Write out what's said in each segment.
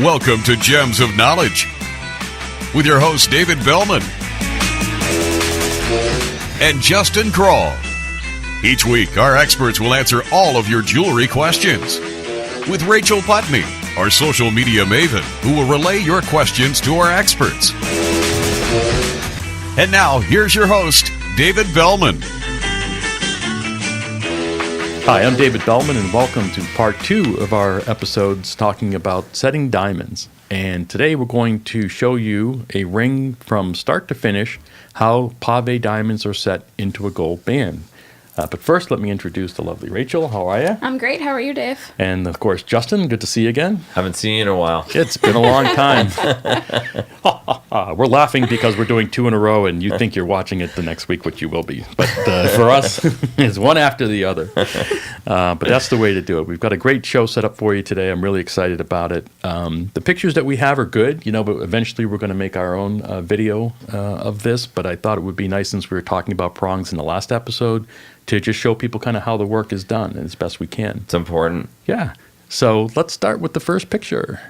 Welcome to Gems of Knowledge with your host, David Bellman and Justin Kroll. Each week, our experts will answer all of your jewelry questions with Rachel Putney, our social media maven, who will relay your questions to our experts. And now, here's your host, David Bellman. Hi, I'm David Bellman, and welcome to part 2 of our episodes talking about setting diamonds. And today we're going to show you a ring from start to finish, how pave diamonds are set into a gold band. But first, let me introduce the lovely Rachel. How are you? I'm great. How are you, Dave? And, of course, Justin, good to see you again. Haven't seen you in a while. It's been a long time. We're laughing because we're doing 2 in a row, and you think you're watching it the next week, which you will be. But for us, it's one after the other. But that's the way to do it. We've got a great show set up for you today. I'm really excited about it. The pictures that we have are good, but eventually we're going to make our own video of this. But I thought it would be nice, since we were talking about prongs in the last episode, to just show people kind of how the work is done as best we can. It's important. Yeah. So let's start with the first picture.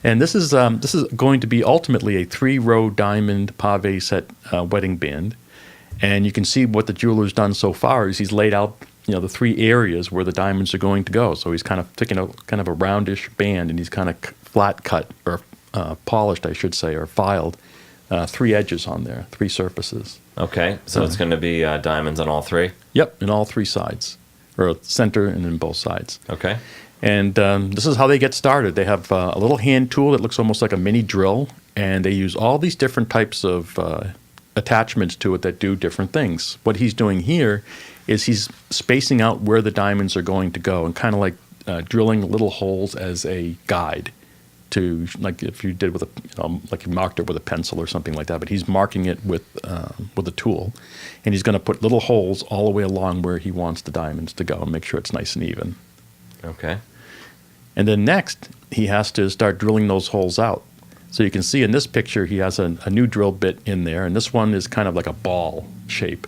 And this is going to be ultimately a 3-row diamond pave set wedding band. And you can see what the jeweler's done so far is he's laid out, the 3 areas where the diamonds are going to go. So he's kind of taking a kind of a roundish band, and he's kind of flat cut or polished, I should say, or filed 3 edges on there, 3 surfaces. Okay, so it's going to be diamonds on all 3? Yep, in all 3 sides, or center and in both sides. Okay. And this is how they get started. They have a little hand tool that looks almost like a mini drill, and they use all these different types of attachments to it that do different things. What he's doing here is he's spacing out where the diamonds are going to go, and kind of like drilling little holes as a guide to, like if you did with like you marked it with a pencil or something like that, but he's marking it with a tool, and he's going to put little holes all the way along where he wants the diamonds to go and make sure it's nice and even. Okay. And then next, he has to start drilling those holes out. So you can see in this picture, he has a new drill bit in there, and this one is kind of like a ball shape.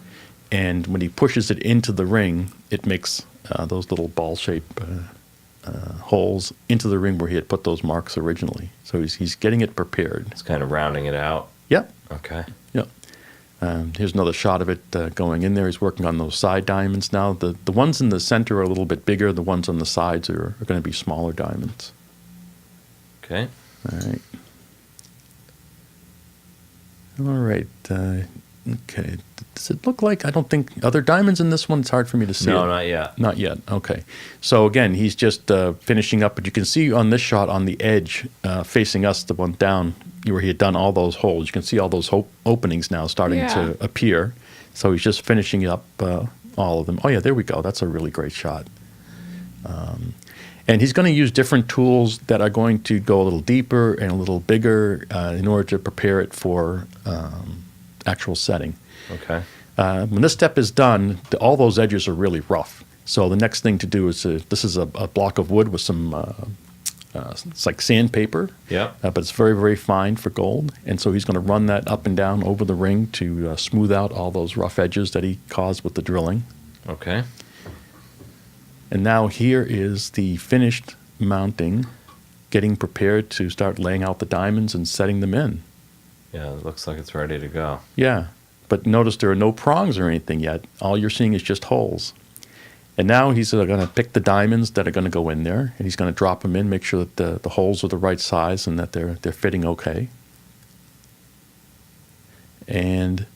And when he pushes it into the ring, it makes those little ball shape holes into the ring where he had put those marks originally. So he's getting it prepared. It's kind of rounding it out. Yep. Okay. Yep. Here's another shot of it going in there. He's working on those side diamonds now. The ones in the center are a little bit bigger. The ones on the sides are going to be smaller diamonds. Okay. All right. All right. Okay. Does it look like, I don't think, are there diamonds in this one? It's hard for me to see. No, it. not yet. Not yet. Okay. So again, he's just finishing up, but you can see on this shot on the edge, facing us, the one down, where he had done all those holes. You can see all those openings now starting to appear. So he's just finishing up all of them. Oh yeah, there we go. That's a really great shot. And he's going to use different tools that are going to go a little deeper and a little bigger in order to prepare it for actual setting. Okay. When this step is done, all those edges are really rough. So the next thing to do is this is a block of wood with some it's like sandpaper. Yeah. But it's very, very fine for gold. And so he's going to run that up and down over the ring to smooth out all those rough edges that he caused with the drilling. Okay. And now here is the finished mounting, getting prepared to start laying out the diamonds and setting them in. Yeah, it looks like it's ready to go. Yeah, but notice there are no prongs or anything yet. All you're seeing is just holes. And now he's going to pick the diamonds that are going to go in there, and he's going to drop them in, make sure that the holes are the right size and that they're fitting okay. And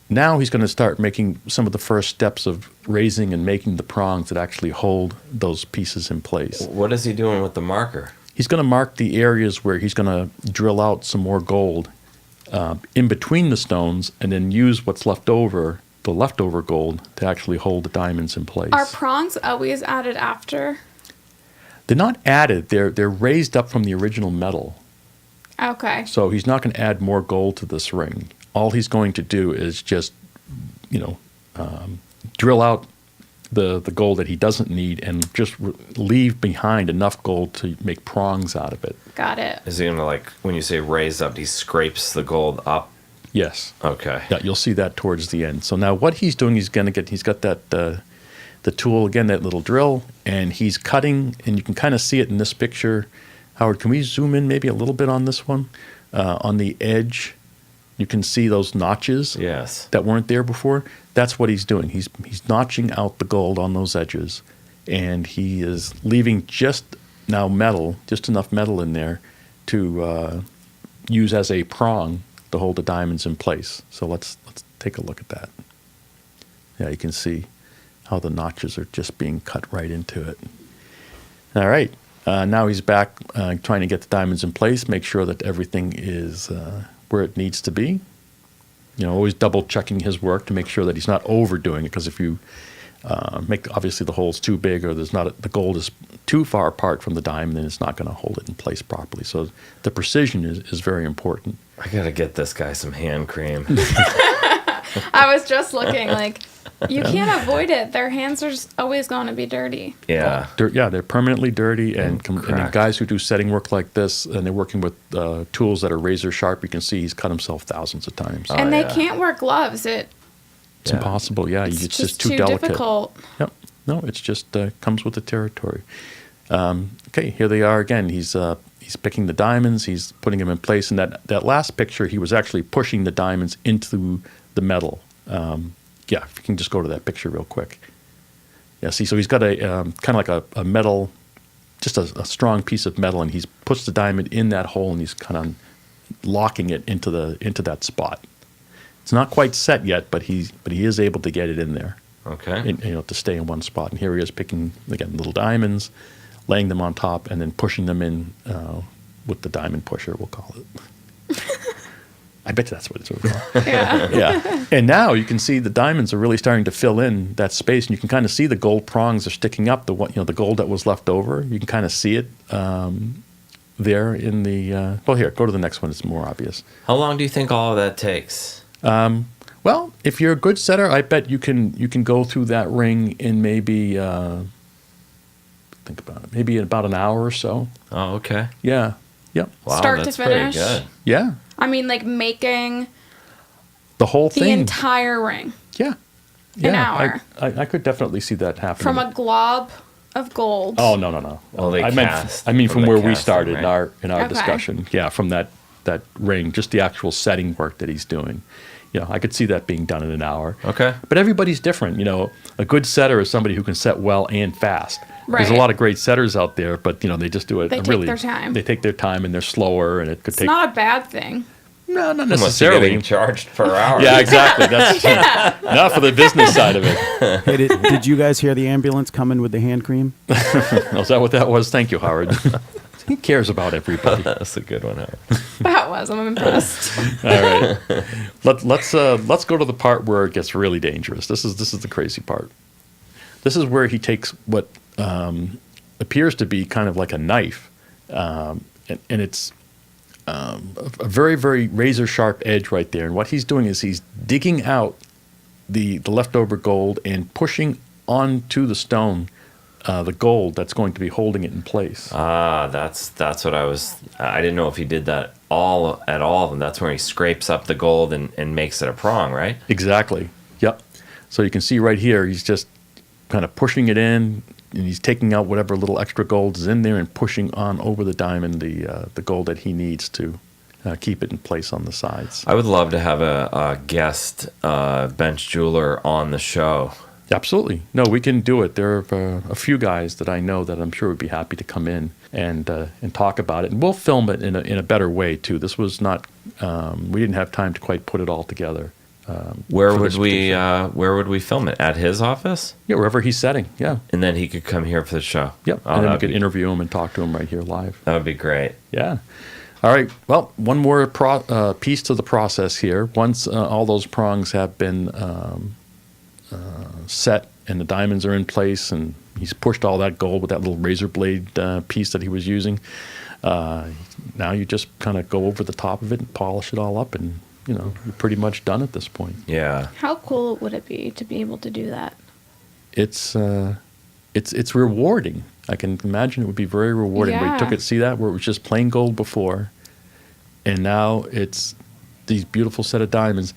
now he's going to start making some of the first steps of raising and making the prongs that actually hold those pieces in place. What is he doing with the marker? He's going to mark the areas where he's going to drill out some more gold in between the stones, and then use what's left over, the leftover gold, to actually hold the diamonds in place. Are prongs always added after? They're not added. They're raised up from the original metal. Okay. So he's not going to add more gold to this ring. All he's going to do is just, drill out the gold that he doesn't need and just leave behind enough gold to make prongs out of it. Got it. Is he going to, like, when you say raise up, he scrapes the gold up? Yes. Okay. Yeah, you'll see that towards the end. So now what he's doing, he's got that the tool, again, that little drill, and he's cutting, and you can kind of see it in this picture, Howard, can we zoom in maybe a little bit on this one? On the edge, you can see those notches Yes. that weren't there before. That's what he's doing. He's notching out the gold on those edges, and he is leaving just enough metal in there to use as a prong to hold the diamonds in place. So let's take a look at that. Yeah, you can see how the notches are just being cut right into it. All right. Now he's back trying to get the diamonds in place, make sure that everything is where it needs to be. Always double checking his work to make sure that he's not overdoing it, because if you make obviously the holes too big, or the gold is too far apart from the diamond, then it's not going to hold it in place properly. So the precision is very important. I gotta get this guy some hand cream. I was just looking like you can't avoid it. Their hands are just always going to be dirty. Yeah. They're permanently dirty, and the Correct. guys who do setting work like this, and they're working with tools that are razor sharp, you can see he's cut himself thousands of times. And they yeah. can't wear gloves. It's Yeah. impossible. Yeah, It's it's just too too delicate. difficult. Yep. No, it's just comes with the territory. Okay, here they are again. He's picking the diamonds. He's putting them in place. And that last picture, he was actually pushing the diamonds into the metal. Yeah, if you can just go to that picture real quick. Yeah, see, so he's got a kind of like a metal, just a strong piece of metal, and he's puts the diamond in that hole, and he's kind of locking it into that spot. It's not quite set yet, but he is able to get it in there. Okay. To stay in one spot. And here he is picking, again, little diamonds, laying them on top, and then pushing them in with the diamond pusher, we'll call it. I bet that's what it's called. Yeah. Yeah. And now you can see the diamonds are really starting to fill in that space, and you can kind of see the gold prongs are sticking up. The gold that was left over, you can kind of see it there in the. Well, here, go to the next one. It's more obvious. How long do you think all of that takes? Well, if you're a good setter, I bet you can go through that ring in maybe think about it, maybe in about an hour or so. Oh, okay. Yeah. Yep. Wow, Start to that's finish? pretty good. Yeah. I mean, like making The whole the thing. entire ring Yeah. Yeah. An hour. I could definitely see that happening. from a glob of gold. Oh no. Well, they I cast mean from from the where we casting, started right? in our Okay. discussion. Yeah, from that ring, just the actual setting work that he's doing. I could see that being done in an hour. Okay. But everybody's different. A good setter is somebody who can set well and fast. There's a Right. lot of great setters out there, but they just do it They take really. their time. They take their time and they're slower, and it could It's take. not a bad thing. No, not Unless you're necessarily. getting charged per hour. Yeah, exactly. That's not for the business side of it. Hey, did you guys hear the ambulance coming with the hand cream? Is that what that was? Thank you, Howard. He cares about everybody. That's a good one, Howard. That was. I'm impressed. All right, let's go to the part where it gets really dangerous. This is the crazy part. This is where he takes what appears to be kind of like a knife, and it's a very, very razor sharp edge right there. And what he's doing is he's digging out the leftover gold and pushing onto the stone the gold that's going to be holding it in place. Ah, that's what I didn't know if he did that at all. And that's where he scrapes up the gold and makes it a prong, right? Exactly. Yep. So you can see right here, he's just kind of pushing it in, and he's taking out whatever little extra gold is in there and pushing on over the diamond the gold that he needs to keep it in place on the sides. I would love to have a guest bench jeweler on the show. Absolutely. No, we can do it. There are a few guys that I know that I'm sure would be happy to come in and talk about it. And we'll film it in a better way, too. This was not, we didn't have time to quite put it all together. Where for would this where would we film it? At his office? Yeah, wherever he's setting. Yeah. And then he could come here for the show. Yep. Oh, and then we that'd could be- interview him and talk to him right here live. That would be great. Yeah. All right. Well, one more piece to the process here. Once all those prongs have been set and the diamonds are in place, and he's pushed all that gold with that little razor blade piece that he was using, now you just kind of go over the top of it and polish it all up, and you're pretty much done at this point. Yeah. How cool would it be to be able to do that? It's rewarding. I can imagine it would be very rewarding. Where you took Yeah. it, see that, where it was just plain gold before, and now it's these beautiful set of diamonds.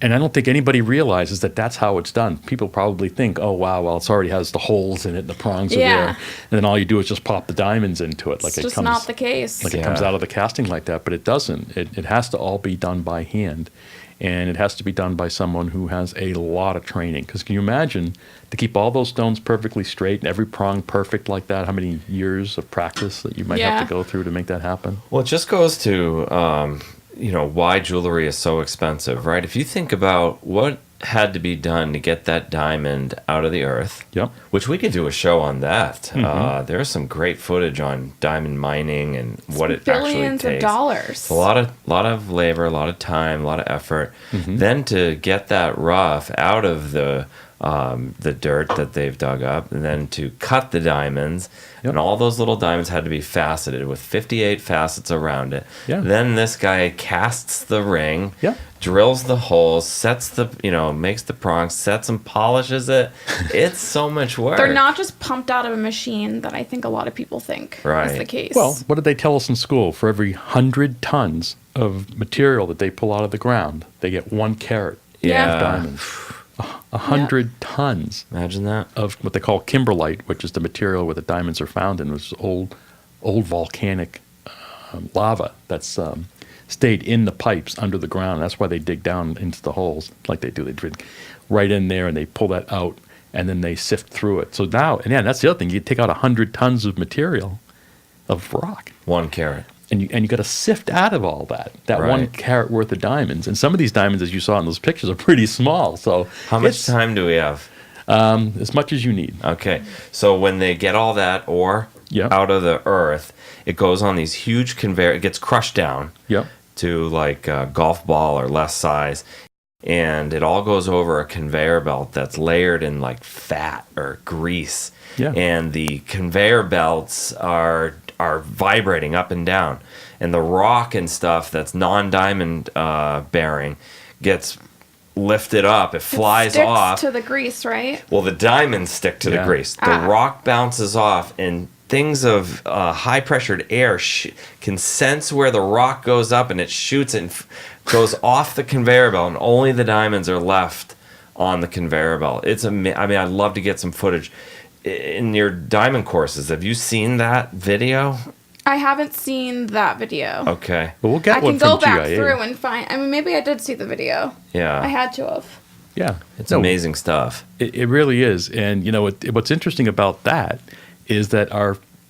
And I don't think anybody realizes that that's how it's done. People probably think, oh, wow, well, it already has the holes in it and the prongs are there. And then all you do is just pop the diamonds into it. It's just not the case. Like it comes out of the casting like that, but it doesn't. It has to all be done by hand. And it has to be done by someone who has a lot of training. Because can you imagine, to keep all those stones perfectly straight and every prong perfect like that, how many years of practice that you might have to go through to make that happen? Well, it just goes to, why jewelry is so expensive, right? If you think about what had to be done to get that diamond out of the earth, which we could do a show on that. There's some great footage on diamond mining and what it actually takes. Billions of dollars. A lot of labor, a lot of time, a lot of effort. Then to get that rough out of the dirt that they've dug up, and then to cut the diamonds, and all those little diamonds had to be faceted with 58 facets around it. Then this guy casts the ring, drills the holes, sets makes the prongs, sets and polishes it. It's so much work. They're not just pumped out of a machine that I think a lot of people think is the case. Well, what did they tell us in school? For every 100 tons of material that they pull out of the ground, they get 1 carat of diamond. 100 tons. Imagine that. Of what they call kimberlite, which is the material where the diamonds are found in, which is old volcanic lava that's stayed in the pipes under the ground. That's why they dig down into the holes like they do. They dig right in there and they pull that out and then they sift through it. So now, and yeah, that's the other thing. You take out 100 tons of material of rock. 1 carat. And you got to sift out of all that 1 carat worth of diamonds. And some of these diamonds, as you saw in those pictures, are pretty small. So how much time do we have? As much as you need. Okay. So when they get all that ore out of the earth, it goes on these huge conveyor. It gets crushed down to like a golf ball or less size. And it all goes over a conveyor belt that's layered in like fat or grease. And the conveyor belts are vibrating up and down, and the rock and stuff that's non-diamond bearing gets lifted up. It flies off to the grease, right? Well, the diamonds stick to the grease. The rock bounces off, and things of high pressured air can sense where the rock goes up, and it shoots and goes off the conveyor belt, and only the diamonds are left on the conveyor belt. I'd love to get some footage. In your diamond courses, have you seen that video? I haven't seen that video. Okay. Well, we'll get one from GIA. I can go back through and find. I mean, maybe I did see the video. Yeah. I had to have. Yeah. It's amazing stuff. It really is. And, what's interesting about that is that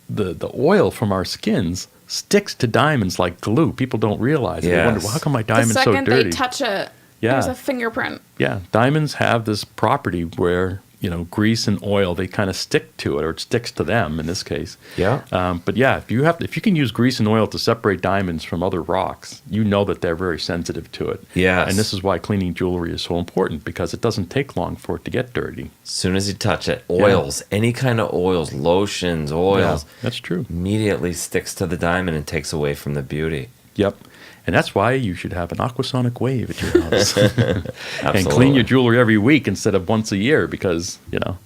the oil from our skins sticks to diamonds like glue. People don't realize it. They wonder, well, how come my diamond's so dirty? The second they touch it, there's a fingerprint. Yeah. Diamonds have this property where grease and oil, they kind of stick to it, or it sticks to them in this case. But if you can use grease and oil to separate diamonds from other rocks, that they're very sensitive to it. Yes. And this is why cleaning jewelry is so important, because it doesn't take long for it to get dirty. As soon as you touch it, oils, any kind of oils, lotions, oils. Yeah, that's true. Immediately sticks to the diamond and takes away from the beauty. Yep. And that's why you should have an aquasonic wave at your house. And clean your jewelry every week instead of once a year, because,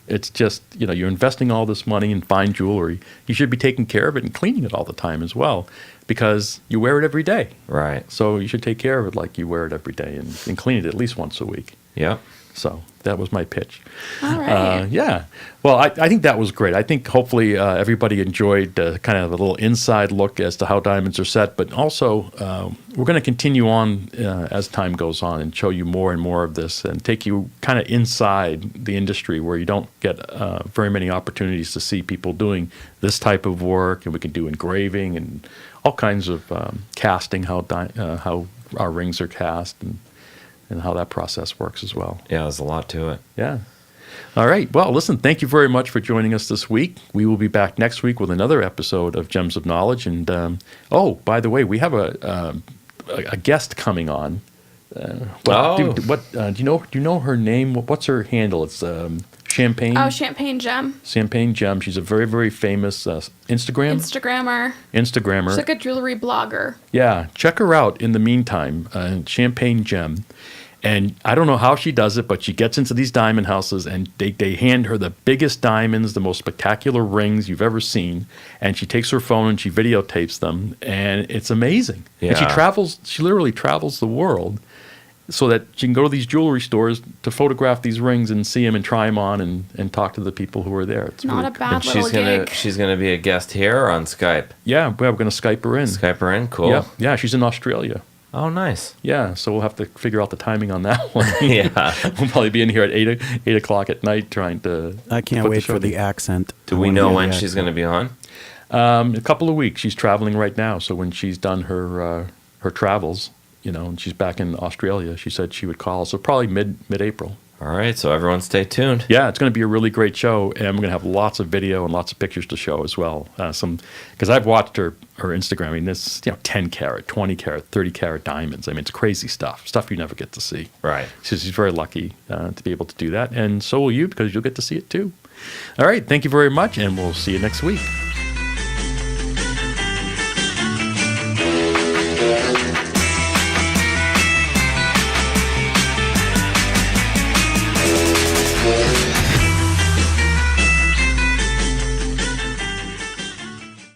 it's just, you're investing all this money in fine jewelry. You should be taking care of it and cleaning it all the time as well, because you wear it every day. Right. So you should take care of it like you wear it every day and clean it at least once a week. Yep. So that was my pitch. All right. Well, I think that was great. I think hopefully everybody enjoyed kind of a little inside look as to how diamonds are set. But also, we're going to continue on as time goes on and show you more and more of this and take you kind of inside the industry where you don't get very many opportunities to see people doing this type of work. And we can do engraving and all kinds of casting, how our rings are cast and how that process works as well. Yeah, there's a lot to it. Yeah. All right. Well, listen, thank you very much for joining us this week. We will be back next week with another episode of Gems of Knowledge. And, by the way, we have a guest coming on. Do you know her name? What's her handle? It's Champagne. Oh, Champagne Gem. Champagne Gem. She's a very, very famous Instagrammer. She's like a jewelry blogger. Yeah. Check her out in the meantime. Champagne Gem. And I don't know how she does it, but she gets into these diamond houses and they hand her the biggest diamonds, the most spectacular rings you've ever seen. And she takes her phone and she videotapes them. And it's amazing. Yeah. And she literally travels the world so that she can go to these jewelry stores to photograph these rings and see them and try them on and talk to the people who are there. It's Not really a cool. bad And little gig. she's gonna be a guest here or on Skype. Yeah, we're going to Skype her in. Skype her in, cool. Yeah, she's in Australia. Oh, nice. Yeah, so we'll have to figure out the timing on that one. Yeah. We'll probably be in here at 8 o'clock at night trying to. I can't put wait show for the together. accent. Do we know when she's gonna be on? A couple of weeks. She's traveling right now, so when she's done her travels, and she's back in Australia, she said she would call. So probably mid-April. All right, so everyone stay tuned. Yeah, it's going to be a really great show, and we're going to have lots of video and lots of pictures to show as well. Because I've watched her Instagram. I mean, this 10 carat, 20 carat, 30 carat diamonds. I mean, it's crazy stuff you never get to see. Right. So she's very lucky to be able to do that, and so will you because you'll get to see it too. All right, thank you very much, and we'll see you next week.